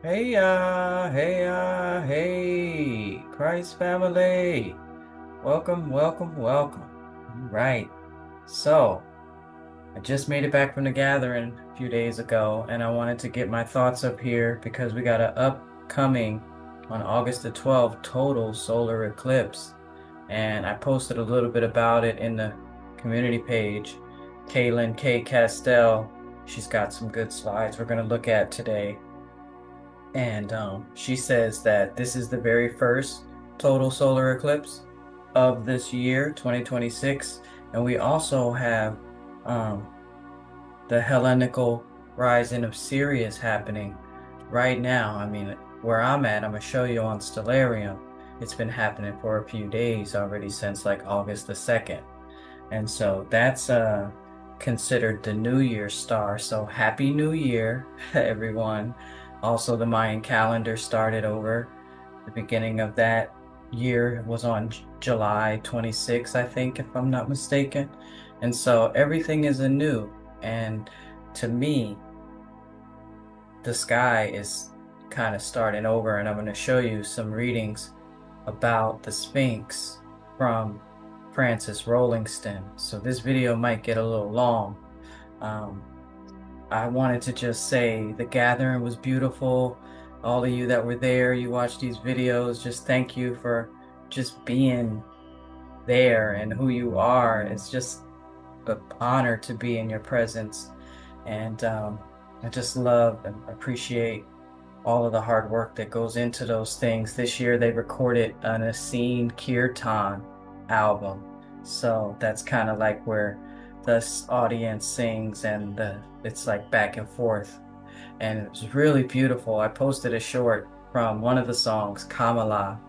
Hey, Christ family. Welcome, welcome, welcome. All right. So, I just made it back from the gathering a few days ago, and I wanted to get my thoughts up here because we got an upcoming on August the 12th total solar eclipse. And I posted a little bit about it in the community page. Kaylin K. Castell, she's got some good slides we're going to look at today. And she says that this is the very first total solar eclipse of this year, 2026. And we also have um, the Hellenical rising of Sirius happening right now. I mean, where I'm at, I'm going to show you on Stellarium. It's been happening for a few days already since like August the 2nd. And so that's considered the New Year star. So happy New Year, everyone. Also, the Mayan calendar started over. The beginning of that year was on July 26th, I think, if I'm not mistaken. And so everything is anew. And to me, the sky is kind of starting over. And I'm going to show you some readings about the Sphinx from Francis Rolleston. So this video might get a little long. Um, I wanted to just say the gathering was beautiful. All of you that were there, you watched these videos, just thank you for just being there and who you are. It's just an honor to be in your presence. And I just love and appreciate all of the hard work that goes into those things. This year they recorded an Essene Kirtan album. So that's kind of like where the audience sings and it's like back and forth. And it was really beautiful. I posted a short from one of the songs, Kamala.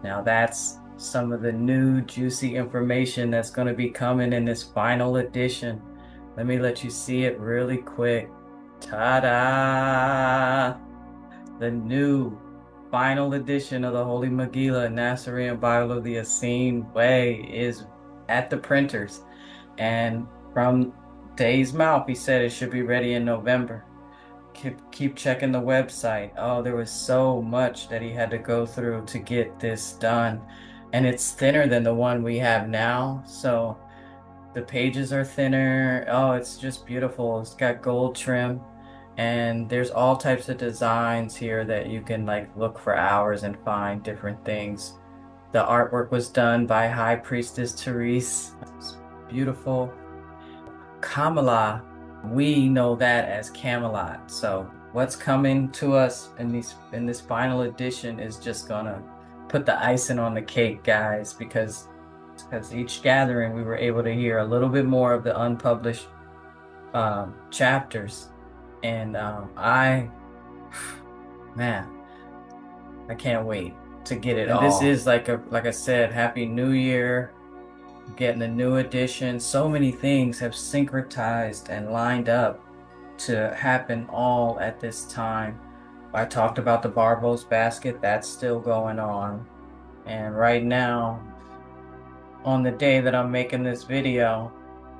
Now that's some of the new juicy information that's going to be coming in this final edition. Let me let you see it really quick. Ta-da! The new final edition of the Holy Megillah Nazarene Bible of the Essene Way is at the printers. And from Day's mouth, he said it should be ready in November. Keep checking the website. Oh, there was so much that he had to go through to get this done. And it's thinner than the one we have now. So the pages are thinner. Oh, it's just beautiful. It's got gold trim. And there's all types of designs here that you can like look for hours and find different things. The artwork was done by High Priestess Therese. It's beautiful. Kamala, we know that as Camelot. So what's coming to us in this final edition is just gonna put the icing on the cake, guys, because each gathering we were able to hear a little bit more of the unpublished chapters. And man, I can't wait to get it all. And this is like I said, Happy New Year. Getting a new edition. So many things have syncretized and lined up to happen all at this time. I talked about the Barbo's basket, that's still going on. And right now, on the day that I'm making this video,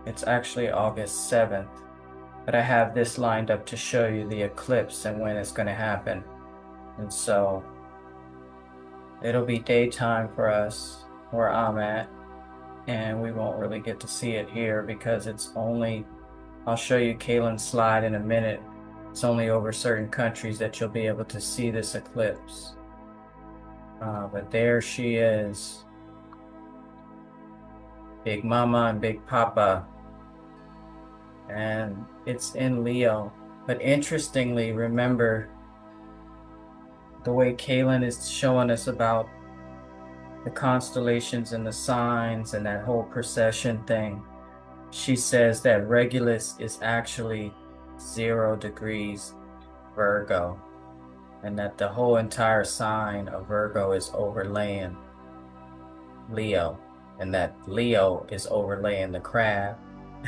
it's actually August 7th. But I have this lined up to show you the eclipse and when it's going to happen. And so it'll be daytime for us where I'm at. And we won't really get to see it here because it's only, I'll show you Kaylin's slide in a minute. It's only over certain countries that you'll be able to see this eclipse. But there she is. Big Mama and Big Papa. And it's in Leo. But interestingly, remember the way Kaylin is showing us about the constellations and the signs and that whole procession thing. She says that Regulus is actually 0 degrees Virgo, and that the whole entire sign of Virgo is overlaying Leo, and that Leo is overlaying the crab,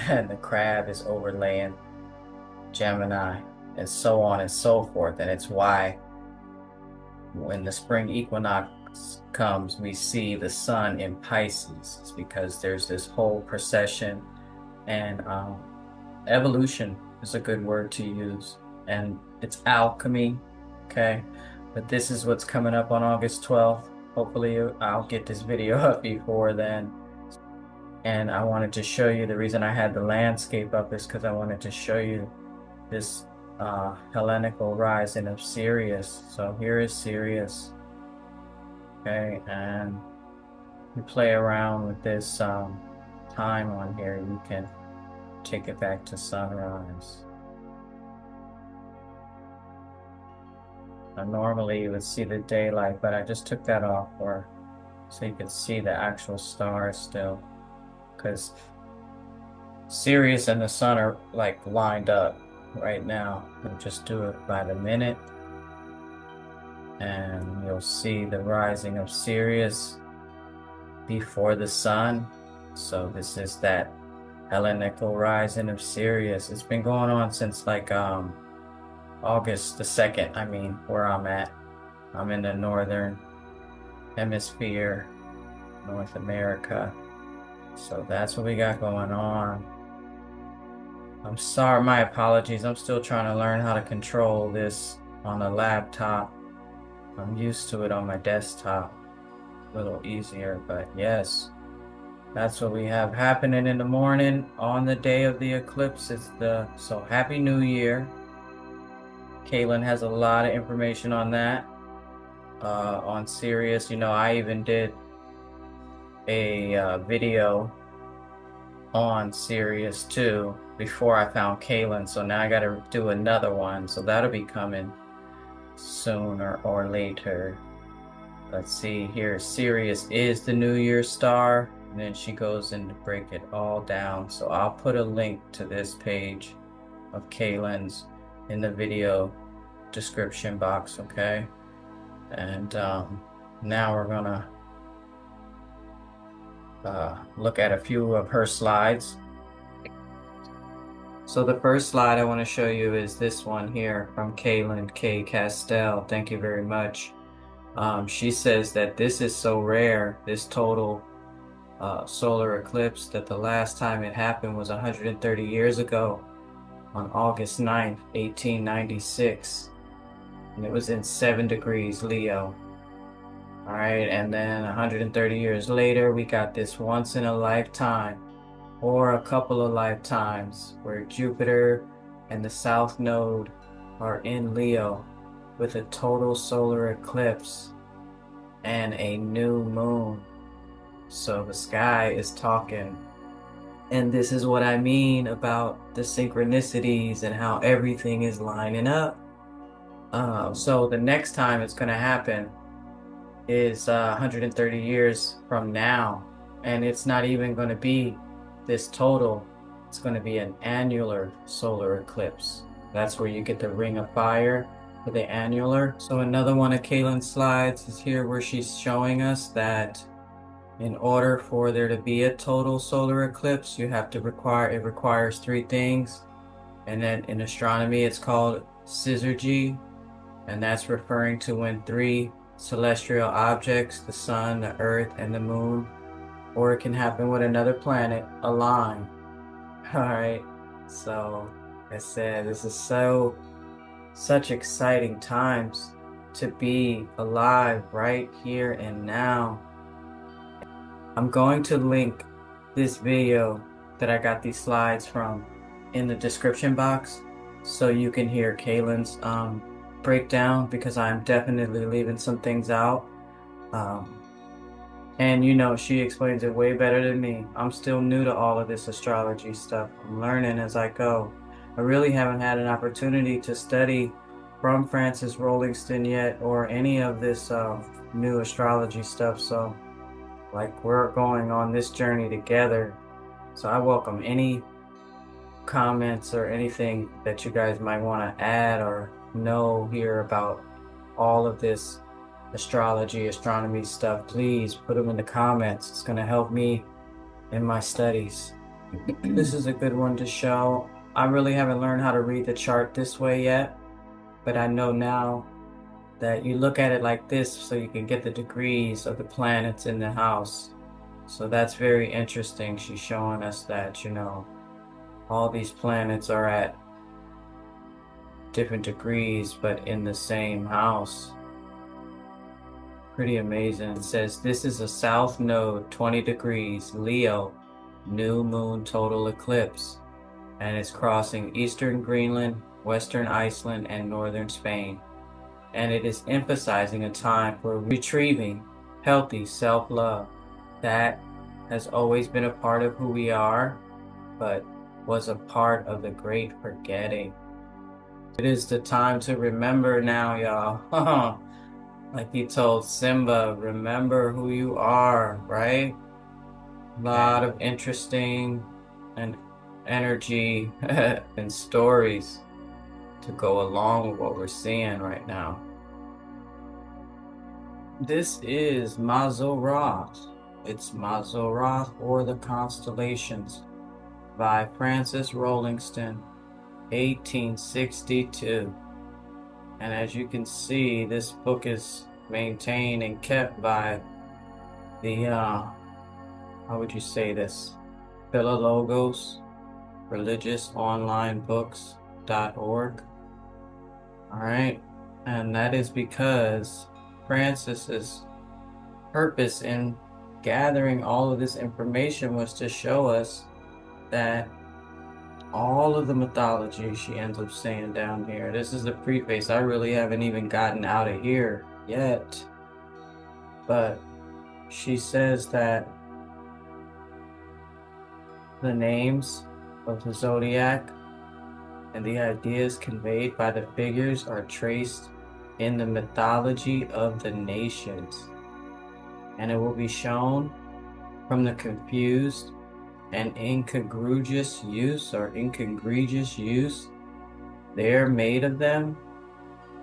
and the crab is overlaying Gemini, and so on and so forth. And it's why when the spring equinox comes, we see the sun in Pisces. It's because there's this whole procession, and evolution is a good word to use, and it's alchemy, okay? But this is what's coming up on August 12th. Hopefully I'll get this video up before then. And I wanted to show you, the reason I had the landscape up is because I wanted to show you this Hellenical rising of Sirius. So here is Sirius, okay? And you play around with this time on here, you can take it back to sunrise. Now, normally you would see the daylight, but I just took that off so you could see the actual stars still, because Sirius and the sun are like lined up right now. We'll just do it by the minute, and you'll see the rising of Sirius before the sun. So this is that Hellenical rising of Sirius. It's been going on since like August the 2nd, I mean, where I'm at. I'm in the northern hemisphere, North America. So that's what we got going on. I'm sorry, my apologies. I'm still trying to learn how to control this on a laptop. I'm used to it on my desktop. A little easier, but yes. That's what we have happening in the morning on the day of the eclipse. So Happy New Year. Caitlin has a lot of information on that. On Sirius, I even did a video on Sirius too before I found Caitlin. So now I got to do another one. So that'll be coming sooner or later. Let's see here. Sirius is the New Year star. And then she goes in to break it all down. So I'll put a link to this page of Kaylin's in the video description box, okay? And now we're gonna look at a few of her slides. So the first slide I want to show you is this one here from Kaylin K. Castell. Thank you very much. She says that this is so rare, this total solar eclipse, that the last time it happened was 130 years ago on August 9th, 1896. And it was in 7 degrees Leo. All right, and then 130 years later, we got this once in a lifetime or a couple of lifetimes where Jupiter and the South Node are in Leo with a total solar eclipse and a new moon. So the sky is talking. And this is what I mean about the synchronicities and how everything is lining up. So the next time it's going to happen is 130 years from now. And it's not even going to be this total. It's going to be an annular solar eclipse. That's where you get the ring of fire for the annular. So another one of Kaylin's slides is here where she's showing us that in order for there to be a total solar eclipse, it requires 3 things. And then in astronomy, it's called syzygy. And that's referring to when 3 celestial objects, the sun, the earth, and the moon, or it can happen with another planet, align. All right. So I said, this is such exciting times to be alive right here and now. I'm going to link this video that I got these slides from in the description box so you can hear Kaylin's breakdown, because I'm definitely leaving some things out. And she explains it way better than me. I'm still new to all of this astrology stuff. I'm learning as I go. I really haven't had an opportunity to study from Francis Rolleston yet, or any of this new astrology stuff. So like, we're going on this journey together. So I welcome any comments or anything that you guys might want to add or know here about all of this astronomy stuff. Please put them in the comments. It's going to help me in my studies. This is a good one to show. I really haven't learned how to read the chart this way yet, but I know now that you look at it like this so you can get the degrees of the planets in the house. So that's very interesting. She's showing us that, all these planets are at different degrees, but in the same house. Pretty amazing. It says this is a south node, 20 degrees, Leo, new moon total eclipse, and it's crossing eastern Greenland, western Iceland, and northern Spain. And it is emphasizing a time for retrieving healthy self-love. That has always been a part of who we are, but was a part of the great forgetting. It is the time to remember now, y'all. Like he told Simba, remember who you are, right? A lot of interesting and energy and stories to go along with what we're seeing right now. This is Mazzaroth. It's Mazzaroth or the Constellations by Francis Rolleston, 1862. And as you can see, this book is maintained and kept by the, how would you say this? Philologos, religiousonlinebooks.org. All right. And that is because Francis's purpose in gathering all of this information was to show us that all of the mythology, she ends up saying down here. This is the preface. I really haven't even gotten out of here yet. But she says that the names of the zodiac and the ideas conveyed by the figures are traced in the mythology of the nations. And it will be shown from the confused and incongruous use there made of them,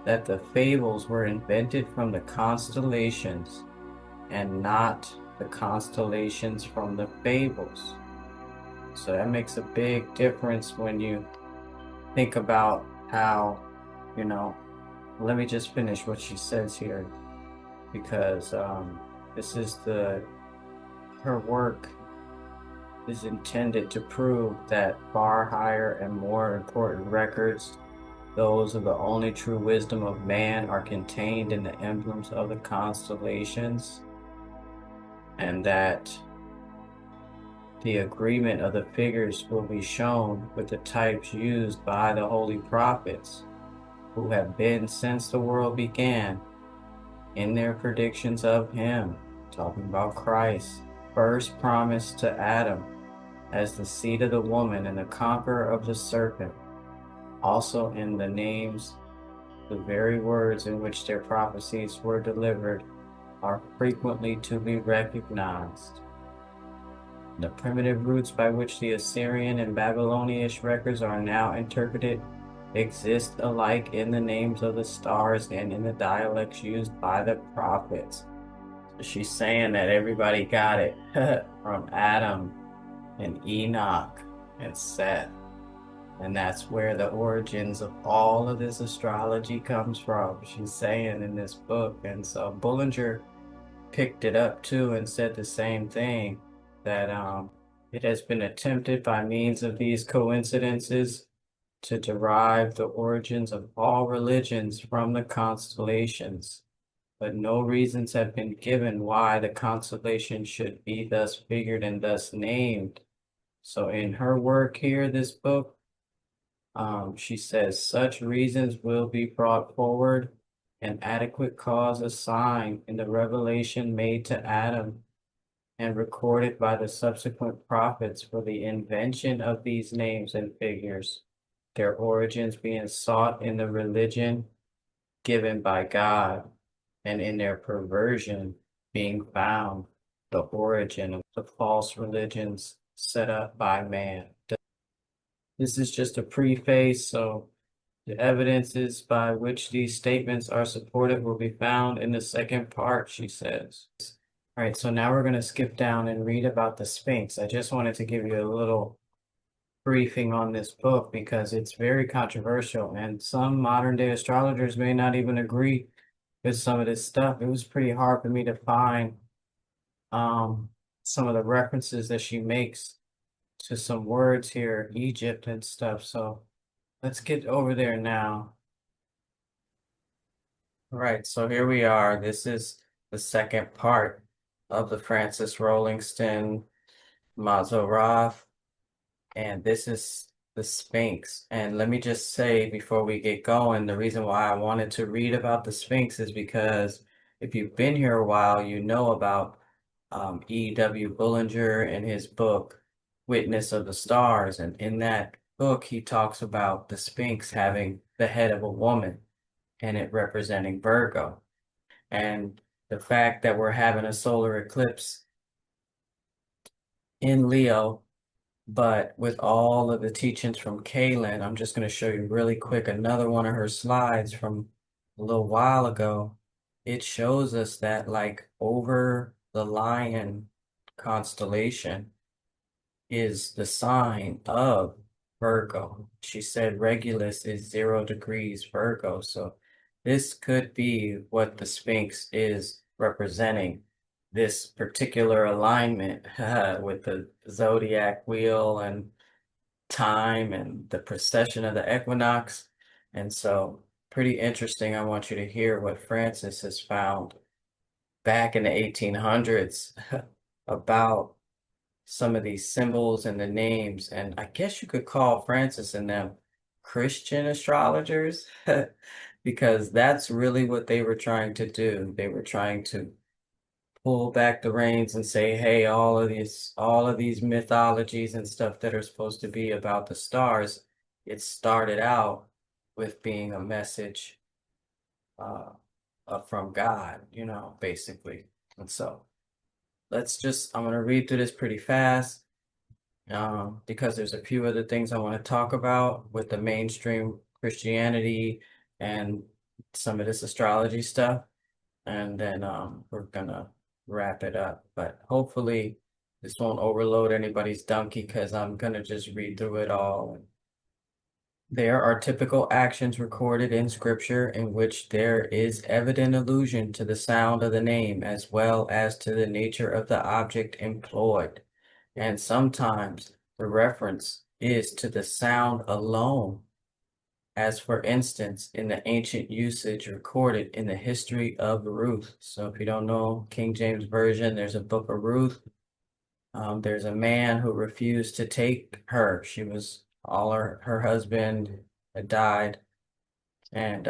that the fables were invented from the constellations and not the constellations from the fables. So that makes a big difference when you think about how, let me just finish what she says here, because this is her work is intended to prove that far higher and more important records, those of the only true wisdom of man, are contained in the emblems of the constellations, and that the agreement of the figures will be shown with the types used by the holy prophets, who have been since the world began, in their predictions of him, talking about Christ, first promised to Adam as the seed of the woman and the conqueror of the serpent. Also in the names, the very words in which their prophecies were delivered are frequently to be recognized. The primitive roots by which the Assyrian and Babylonian records are now interpreted exist alike in the names of the stars and in the dialects used by the prophets. So she's saying that everybody got it from Adam and Enoch and Seth. And that's where the origins of all of this astrology comes from, she's saying in this book. And so Bullinger picked it up too and said the same thing, that it has been attempted by means of these coincidences to derive the origins of all religions from the constellations, but no reasons have been given why the constellations should be thus figured and thus named. So in her work here, this book, she says such reasons will be brought forward, an adequate cause assigned in the revelation made to Adam and recorded by the subsequent prophets for the invention of these names and figures, their origins being sought in the religion given by God, and in their perversion being found the origin of the false religions set up by man. This is just a preface, so the evidences by which these statements are supported will be found in the second part, she says. All right, so now we're going to skip down and read about the Sphinx. I just wanted to give you a little briefing on this book because it's very controversial, and some modern day astrologers may not even agree with some of this stuff. It was pretty hard for me to find some of the references that she makes to some words here, Egypt and stuff. So let's get over there now All right, so here we are. This is the second part of the Francis Rolleston Mazzaroth, and this is the Sphinx. And let me just say before we get going, the reason why I wanted to read about the Sphinx is because if you've been here a while, you know about E.W. Bullinger and his book, Witness of the Stars. And in that book, he talks about the Sphinx having the head of a woman and it representing Virgo. And the fact that we're having a solar eclipse in Leo, but with all of the teachings from Kaylin, I'm just going to show you really quick another one of her slides from a little while ago. It shows us that like over the Lion constellation is the sign of Virgo. She said Regulus is 0 degrees Virgo. So this could be what the Sphinx is representing, this particular alignment with the zodiac wheel and time and the precession of the equinox. And so pretty interesting. I want you to hear what Francis has found back in the 1800s about some of these symbols and the names. And I guess you could call Francis and them Christian astrologers because that's really what they were trying to do. They were trying to pull back the reins and say, hey, all of these mythologies and stuff that are supposed to be about the stars, it started out with being a message uh, from God, basically. And so I'm going to read through this pretty fast because there's a few other things I want to talk about with the mainstream Christianity and some of this astrology stuff. And then we're gonna wrap it up. But hopefully this won't overload anybody's donkey because I'm gonna just read through it all. There are typical actions recorded in Scripture in which there is evident allusion to the sound of the name as well as to the nature of the object employed. And sometimes the reference is to the sound alone, as for instance, in the ancient usage recorded in the history of Ruth. So if you don't know King James Version, there's a book of Ruth. There's a man who refused to take her. She was her husband had died. And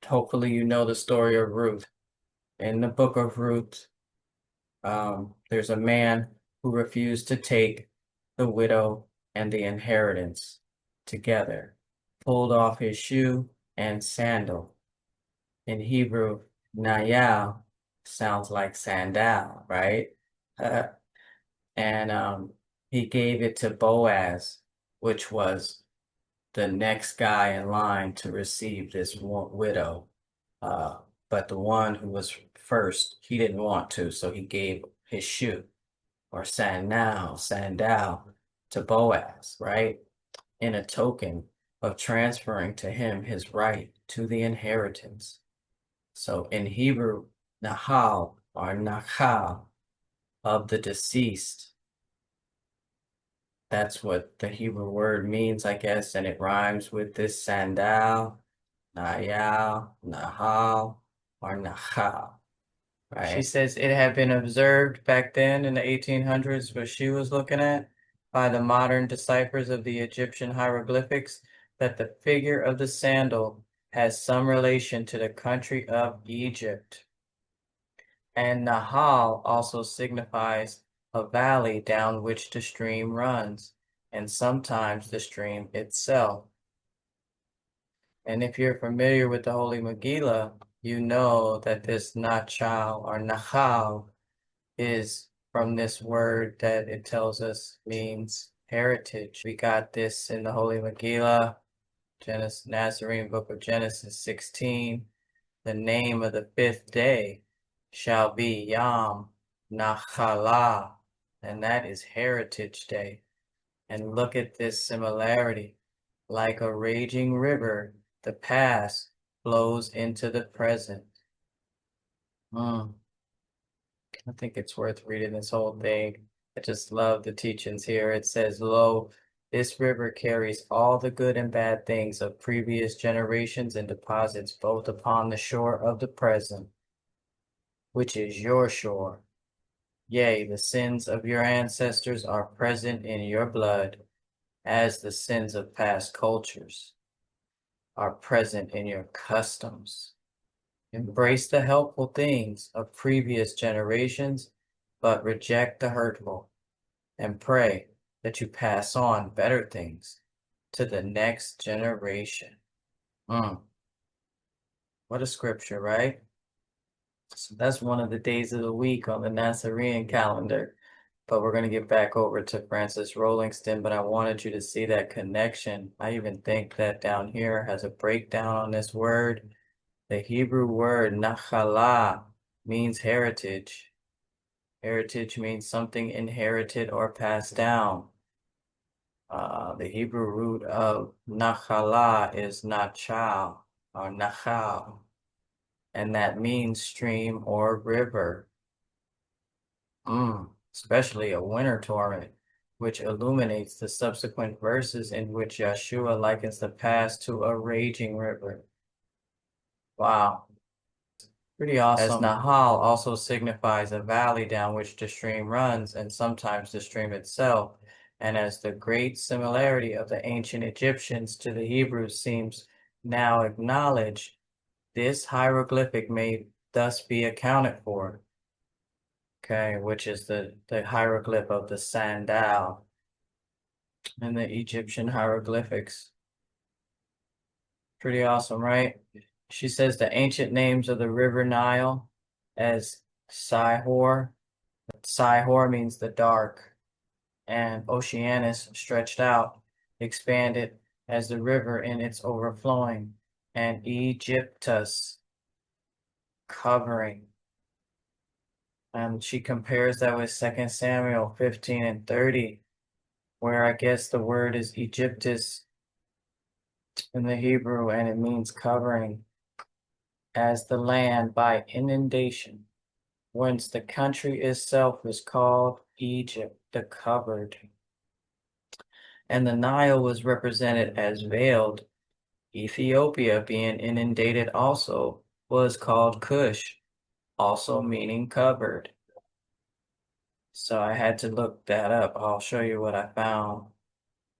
hopefully you know the story of Ruth. In the book of Ruth, there's a man who refused to take the widow and the inheritance together, pulled off his shoe and sandal. In Hebrew, Nayal sounds like sandal, right? And he gave it to Boaz, which was the next guy in line to receive this widow. But the one who was first, he didn't want to, so he gave his shoe or sandal to Boaz, right? In a token of transferring to him his right to the inheritance. So in Hebrew, Nahal or Nachal of the deceased, that's what the Hebrew word means, I guess, and it rhymes with this sandal, Nayal, Nahal, or Nachal. Right. She says it had been observed back then in the 1800s, what she was looking at, by the modern decipherers of the Egyptian hieroglyphics, that the figure of the sandal has some relation to the country of Egypt. And Nahal also signifies a valley down which the stream runs, and sometimes the stream itself. And if you're familiar with the Holy Megillah, you know that this Nachal or Nachal is from this word that it tells us means heritage. We got this in the Holy Megillah, Genesis, Nazarene Book of Genesis 16. The name of the 5th day shall be Yom Nachalah, and that is Heritage Day. And look at this similarity. Like a raging river, the past flows into the present. I think it's worth reading this whole thing. I just love the teachings here. It says, lo, This river carries all the good and bad things of previous generations and deposits both upon the shore of the present, which is your shore. Yea, the sins of your ancestors are present in your blood, as the sins of past cultures are present in your customs. Embrace the helpful things of previous generations, but reject the hurtful, and pray that you pass on better things to the next generation. What a scripture, right? So that's one of the days of the week on the Nazarene calendar. But we're going to get back over to Francis Rolleston, but I wanted you to see that connection. I even think that down here has a breakdown on this word. The Hebrew word Nachal means heritage. Heritage means something inherited or passed down. The Hebrew root of Nachal is Nachal or Nachal, and that means stream or river. Especially a winter torrent, which illuminates the subsequent verses in which Yeshua likens the past to a raging river. Wow, pretty awesome. As Nahal also signifies a valley down which the stream runs, and sometimes the stream itself, and as the great similarity of the ancient Egyptians to the Hebrews seems now acknowledged, this hieroglyphic may thus be accounted for. Okay, which is the hieroglyph of the sandal in the Egyptian hieroglyphics. Pretty awesome, right? She says the ancient names of the river Nile as Sihor. Sihor means the dark, and Oceanus stretched out, expanded as the river in its overflowing, and Egyptus covering. And she compares that with 2 Samuel 15 and 30, where I guess the word is Egyptus in the Hebrew, and it means covering, as the land by inundation, whence the country itself is called Egypt, the covered. And the Nile was represented as veiled. Ethiopia, being inundated also, was called Cush, also meaning covered. So I had to look that up. I'll show you what I found.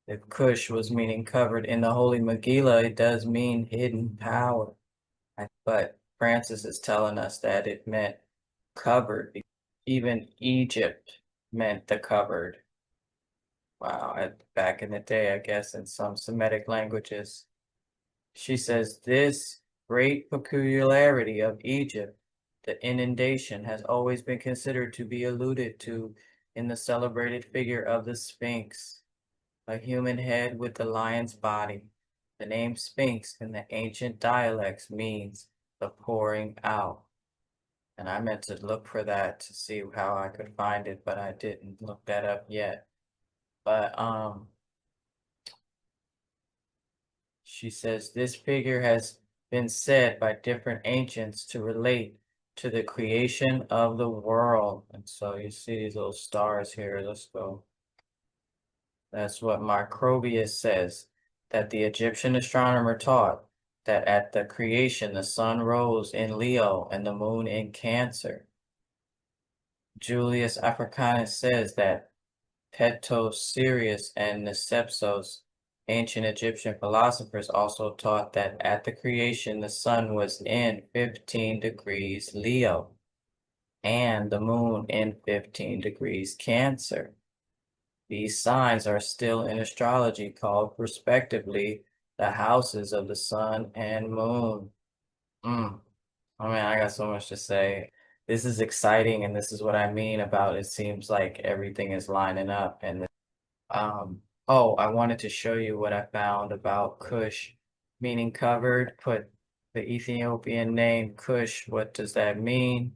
If Cush was meaning covered in the Holy Megillah, it does mean hidden power. But Francis is telling us that it meant covered. Even Egypt meant the covered. Wow, back in the day, I guess, in some Semitic languages. She says this great peculiarity of Egypt, the inundation, has always been considered to be alluded to in the celebrated figure of the Sphinx, a human head with the lion's body. The name Sphinx in the ancient dialects means the pouring out. And I meant to look for that to see how I could find it, but I didn't look that up yet. But she says this figure has been said by different ancients to relate to the creation of the world. And so you see these little stars here. Let's go. That's what Macrobius says, that the Egyptian astronomer taught that at the creation the sun rose in Leo and the moon in Cancer. Julius Africanus says that Petos, Sirius, and Nesepsos, ancient Egyptian philosophers, also taught that at the creation the sun was in 15 degrees Leo and the moon in 15 degrees Cancer. These signs are still in astrology called respectively the houses of the sun and moon. I mean, I got so much to say. This is exciting, and this is what I mean about it seems like everything is lining up. And oh, I wanted to show you what I found about Cush, meaning covered. Put the Ethiopian name Cush. What does that mean?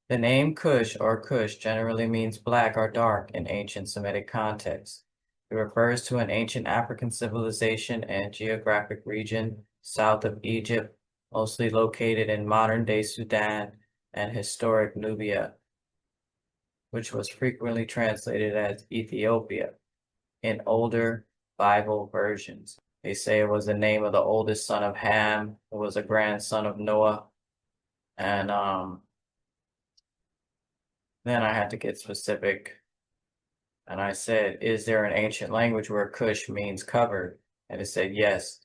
The name Cush or Cush generally means black or dark in ancient Semitic context. It refers to an ancient African civilization and geographic region south of Egypt, mostly located in modern-day Sudan and historic Nubia, which was frequently translated as Ethiopia. in older Bible versions. They say it was the name of the oldest son of Ham. It was a grandson of Noah. And then I had to get specific. And I said, is there an ancient language where Cush means covered? And it said, yes.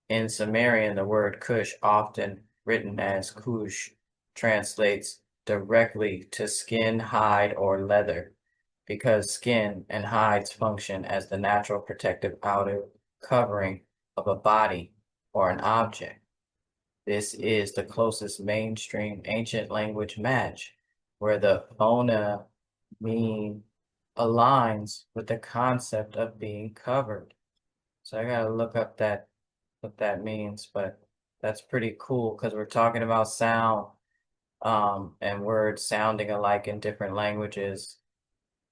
In Sumerian, the word Cush, often written as Kush, translates directly to skin, hide, or leather, because skin and hides function as the natural protective outer covering of a body or an object. This is the closest mainstream ancient language match, where the phona mean aligns with the concept of being covered. So I gotta look up what that means, but that's pretty cool because we're talking about sound and words sounding alike in different languages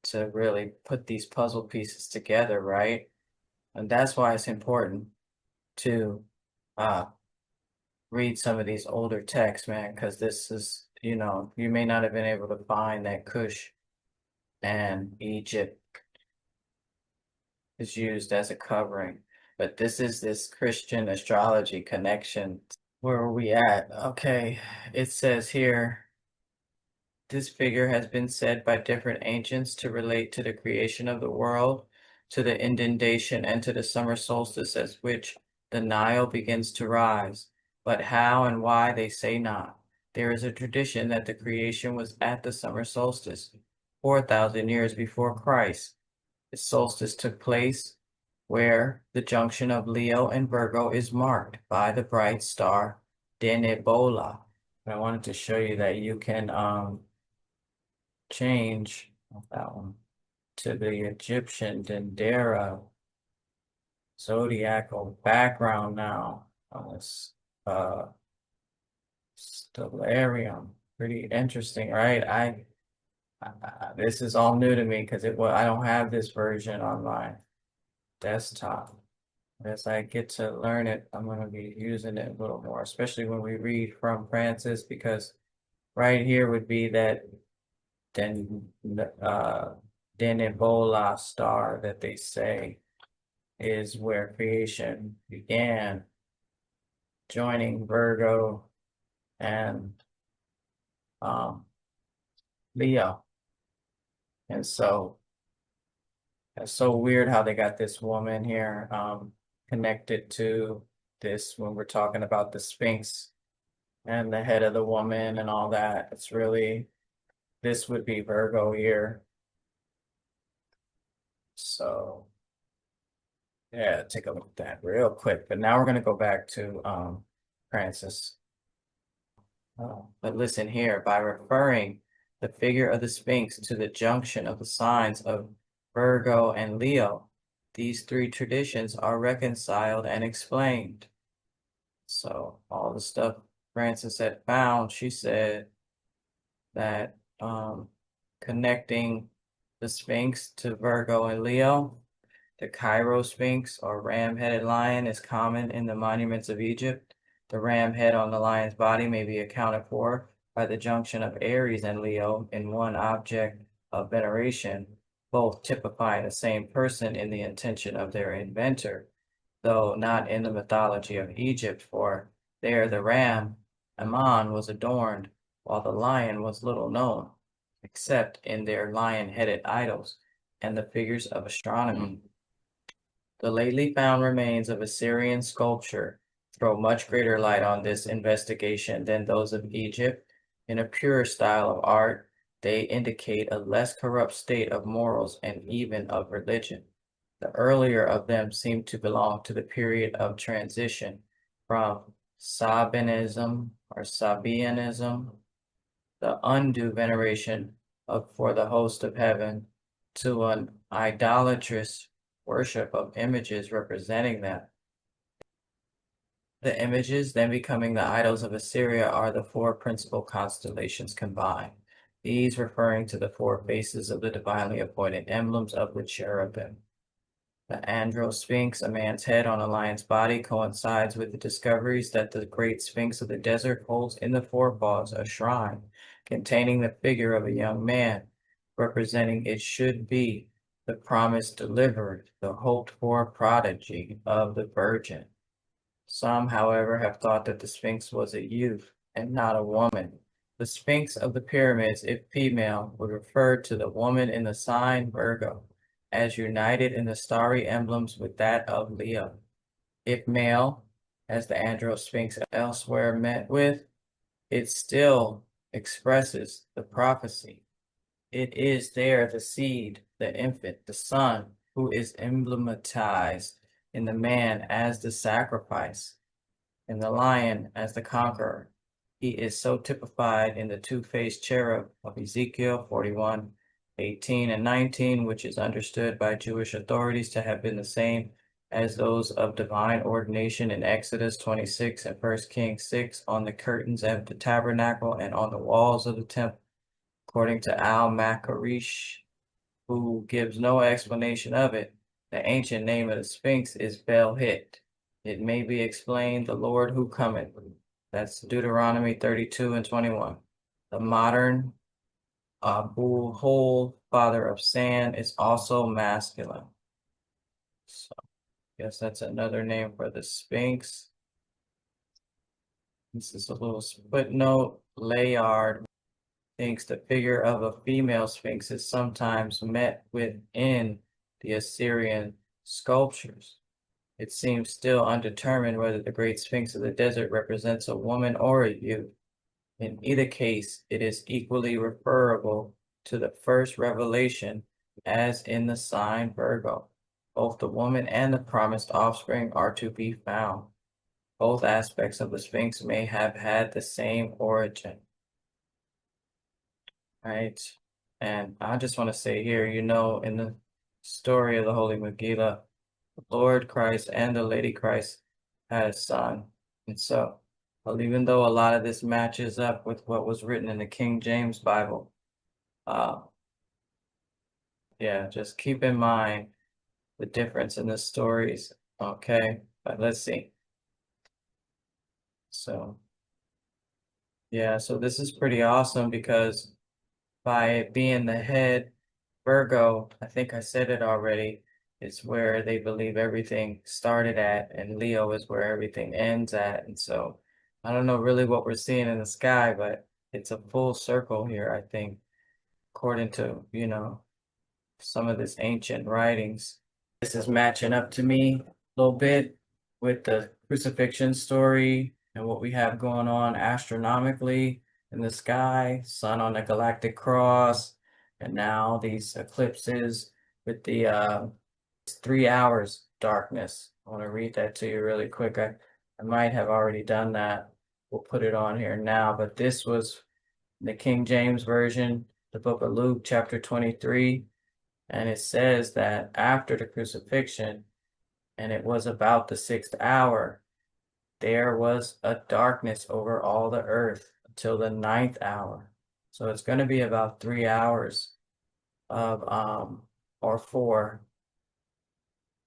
to really put these puzzle pieces together, right? And that's why it's important to uh, read some of these older texts, man, because this is, you may not have been able to find that Cush and Egypt is used as a covering. But this is this Christian astrology connection. Where are we at? Okay, it says here, this figure has been said by different ancients to relate to the creation of the world, to the inundation, and to the summer solstice at which the Nile begins to rise. But how and why they say not. There is a tradition that the creation was at the summer solstice, 4,000 years before Christ. The solstice took place where the junction of Leo and Virgo is marked by the bright star Denebola. I wanted to show you that you can change that one to the Egyptian Dendera zodiacal background now on this stellarium. Pretty interesting, right? This is all new to me because I don't have this version on my desktop. As I get to learn it, I'm going to be using it a little more, especially when we read from Francis, because right here would be that Den Denebola star that they say is where creation began, joining Virgo and Leo. And so it's so weird how they got this woman here connected to this when we're talking about the Sphinx and the head of the woman and all that. It's really, this would be Virgo here. So yeah, take a look at that real quick. But now we're going to go back to Francis. But listen here, by referring the figure of the Sphinx to the junction of the signs of Virgo and Leo, these three traditions are reconciled and explained. So all the stuff Francis had found, she said that connecting the Sphinx to Virgo and Leo, the Cairo Sphinx or ram-headed lion is common in the monuments of Egypt. The ram head on the lion's body may be accounted for by the junction of Aries and Leo in one object of veneration, both typifying the same person in the intention of their inventor, though not in the mythology of Egypt, for there the ram, Ammon, was adorned, while the lion was little known, except in their lion-headed idols and the figures of astronomy. The lately found remains of Assyrian sculpture throw much greater light on this investigation than those of Egypt. In a pure style of art, they indicate a less corrupt state of morals and even of religion. The earlier of them seem to belong to the period of transition from Sabianism or Sabianism, the undue veneration for the host of heaven, to an idolatrous worship of images representing them. The images then becoming the idols of Assyria are the four principal constellations combined, these referring to the four faces of the divinely appointed emblems of the cherubim. The Androsphinx, a man's head on a lion's body, coincides with the discoveries that the great Sphinx of the desert holds in the forepaws a shrine containing the figure of a young man, representing it should be the promised deliverer, the hoped-for prodigy of the Virgin. Some, however, have thought that the Sphinx was a youth and not a woman. The Sphinx of the pyramids, if female, would refer to the woman in the sign Virgo, as united in the starry emblems with that of Leo. If male, as the Andro Sphinx elsewhere met with, it still expresses the prophecy. It is there the seed, the infant, the son, who is emblematized in the man as the sacrifice, in the lion as the conqueror. He is so typified in the two-faced cherub of Ezekiel 41:18 and 19, which is understood by Jewish authorities to have been the same as those of divine ordination in Exodus 26 and 1 Kings 6 on the curtains of the tabernacle and on the walls of the temple. According to Al-Makarish, who gives no explanation of it, the ancient name of the Sphinx is Bel-Hit. It may be explained, the Lord who cometh. That's Deuteronomy 32:21. The modern Abu Hol, father of sand, is also masculine. So I guess that's another name for the Sphinx. This is a little footnote. Layard thinks the figure of a female Sphinx is sometimes met within the Assyrian sculptures. It seems still undetermined whether the Great Sphinx of the desert represents a woman or a youth. In either case, it is equally referable to the first revelation as in the sign Virgo. Both the woman and the promised offspring are to be found. Both aspects of the Sphinx may have had the same origin. Right? And I just want to say here, in the story of the Holy Megillah, the Lord Christ and the Lady Christ had a son. And so, well, even though a lot of this matches up with what was written in the King James Bible, uh, yeah, just keep in mind the difference in the stories. Okay, but let's see. So, yeah, so this is pretty awesome because by it being the head Virgo, I think I said it already, is where they believe everything started at, and Leo is where everything ends at. And so I don't know really what we're seeing in the sky, but it's a full circle here, I think, according to, some of this ancient writings. This is matching up to me a little bit with the crucifixion story and what we have going on astronomically in the sky, sun on the galactic cross, and now these eclipses with the 3 hours darkness. I want to read that to you really quick. I might have already done that. We'll put it on here now, but this was the King James Version, the book of Luke, chapter 23. And it says that after the crucifixion, and it was about the 6th hour, there was a darkness over all the earth until the 9th hour. So it's going to be about 3 hours of, or four,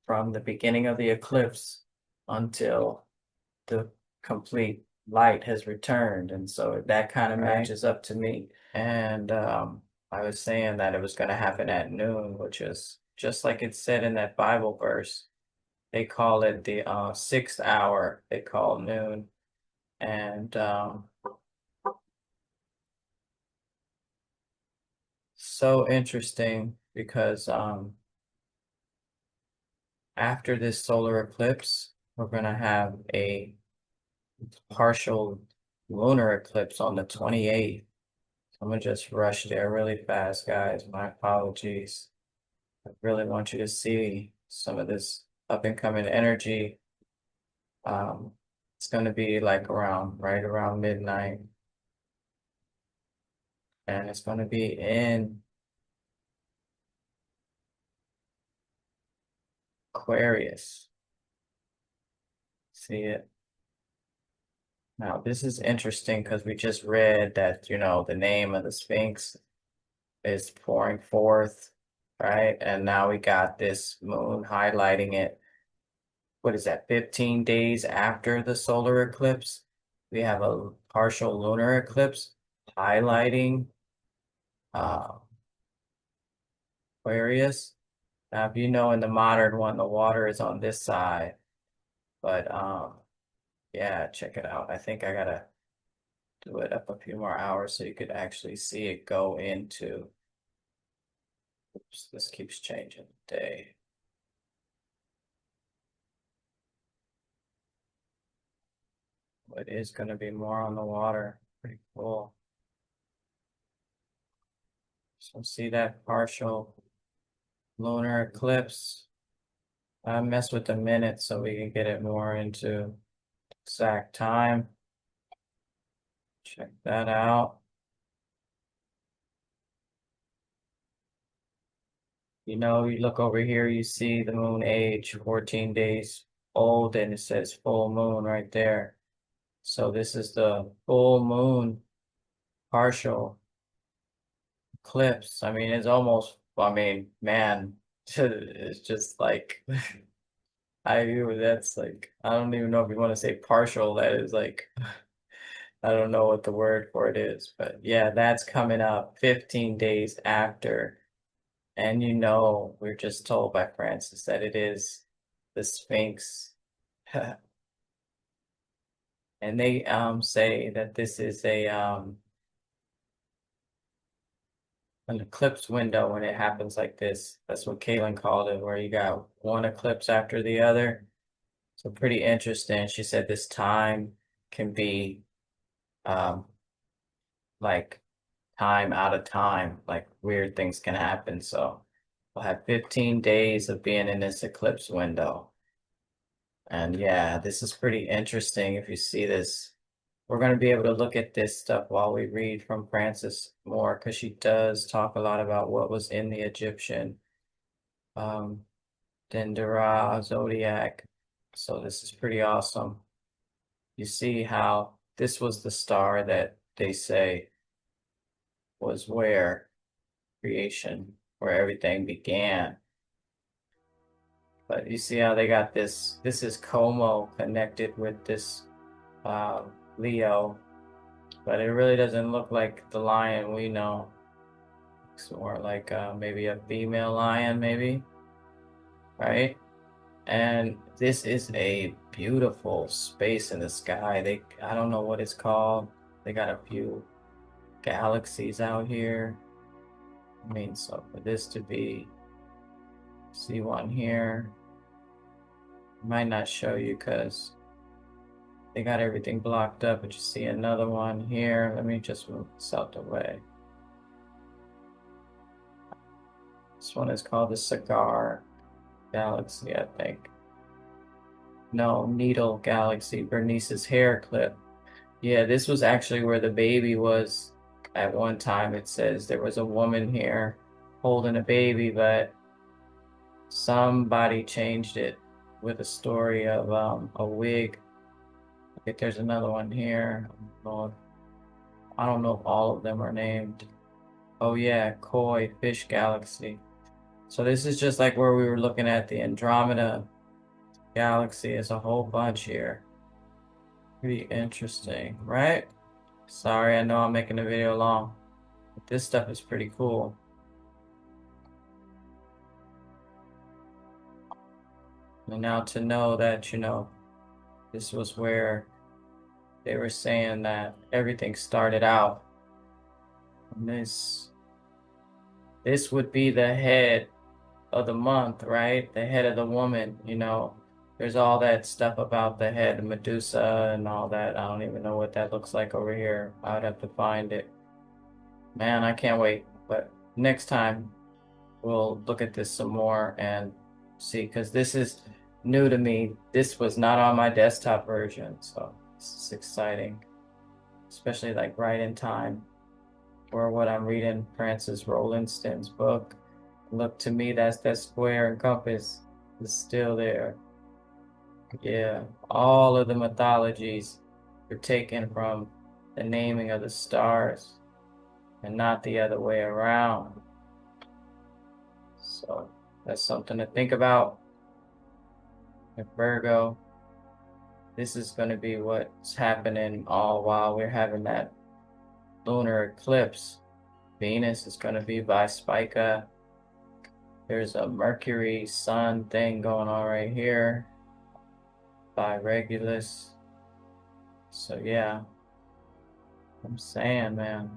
from the beginning of the eclipse until the complete light has returned. And so that kind of matches up to me. And I was saying that it was going to happen at noon, which is just like it said in that Bible verse. They call it the 6th hour, they call noon. And so interesting because after this solar eclipse, we're going to have a partial lunar eclipse on the 28th. So I'm going to just rush there really fast, guys. My apologies. I really want you to see some of this up and coming energy. It's going to be like right around midnight. And it's going to be in Aquarius. See it? Now, this is interesting because we just read that, the name of the Sphinx is pouring forth, right? And now we got this moon highlighting it. What is that, 15 days after the solar eclipse? We have a partial lunar eclipse highlighting Aquarius. Now, if you know in the modern one, the water is on this side, but yeah, check it out. I think I gotta do it up a few more hours so you could actually see it go into. Oops, this keeps changing day. It is going to be more on the water. Pretty cool. So see that partial lunar eclipse. I mess with the minutes so we can get it more into exact time. Check that out. You know, you look over here, you see the moon age, 14 days old, and it says full moon right there. So this is the full moon partial eclipse. I mean, it's almost, I mean, man, it's just like, that's like, I don't even know if you want to say partial. That is like, I don't know what the word for it is, but yeah, that's coming up 15 days after. And you know, we're just told by Francis that it is the Sphinx. And they say that this is a an eclipse window when it happens like this. That's what Kaylin called it, where you got one eclipse after the other. So pretty interesting. She said this time can be um like time out of time, like weird things can happen. So we'll have 15 days of being in this eclipse window. And yeah, this is pretty interesting if you see this. We're going to be able to look at this stuff while we read from Frances more, because she does talk a lot about what was in the Egyptian um, Dendera zodiac. So this is pretty awesome. You see how this was the star that they say was where creation, where everything began. But you see how they got this. This is Como connected with this uh, Leo, but it really doesn't look like the lion we know. It's more like maybe a female lion, maybe, right? And this is a beautiful space in the sky. I don't know what it's called. They got a few galaxies out here. I mean, so for this to be, see one here, might not show you because they got everything blocked up, but you see another one here. Let me just move this out the way. This one is called the Cigar Galaxy, I think. No, Needle Galaxy, Bernice's hair clip. Yeah, this was actually where the baby was at one time. It says there was a woman here holding a baby, but somebody changed it with a story of a wig. I think there's another one here. I don't know if all of them are named. Oh yeah, Koi Fish Galaxy. So this is just like where we were looking at the Andromeda Galaxy as a whole bunch here. Pretty interesting, right? Sorry, I know I'm making the video long, but this stuff is pretty cool. And now to know that, you know, this was where they were saying that everything started out. And this would be the head of the month, right? The head of the woman, you know. There's all that stuff about the head, Medusa and all that. I don't even know what that looks like over here. I would have to find it. Man, I can't wait. But next time we'll look at this some more and see, because this is new to me. This was not on my desktop version, so this is exciting, especially like right in time for what I'm reading, Francis Rolleston's book. Look, to me, that's that square and compass is still there. Yeah, all of the mythologies were taken from the naming of the stars and not the other way around. So that's something to think about. With Virgo, this is going to be what's happening all while we're having that lunar eclipse. Venus is going to be by Spica. There's a Mercury Sun thing going on right here by Regulus. So yeah, I'm saying, man.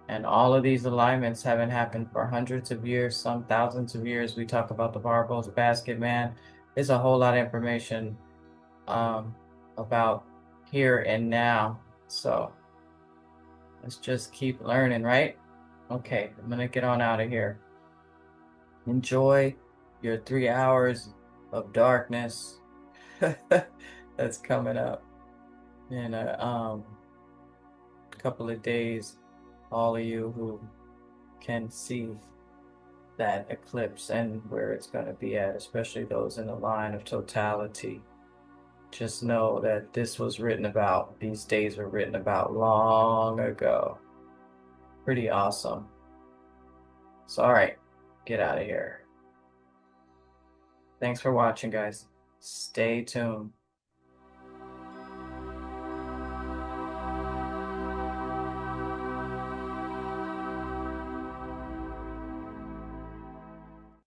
And all of these alignments haven't happened for hundreds of years, some thousands of years. We talk about the Barbos basket, man. There's a whole lot of information um, about here and now. So let's just keep learning, right? Okay, I'm gonna get on out of here. Enjoy your 3 hours of darkness that's coming up in a couple of days. All of you who can see that eclipse and where it's going to be at, especially those in the line of totality. Just know that this was written about, these days were written about long ago. Pretty awesome. So, all right, get out of here. Thanks for watching, guys. Stay tuned.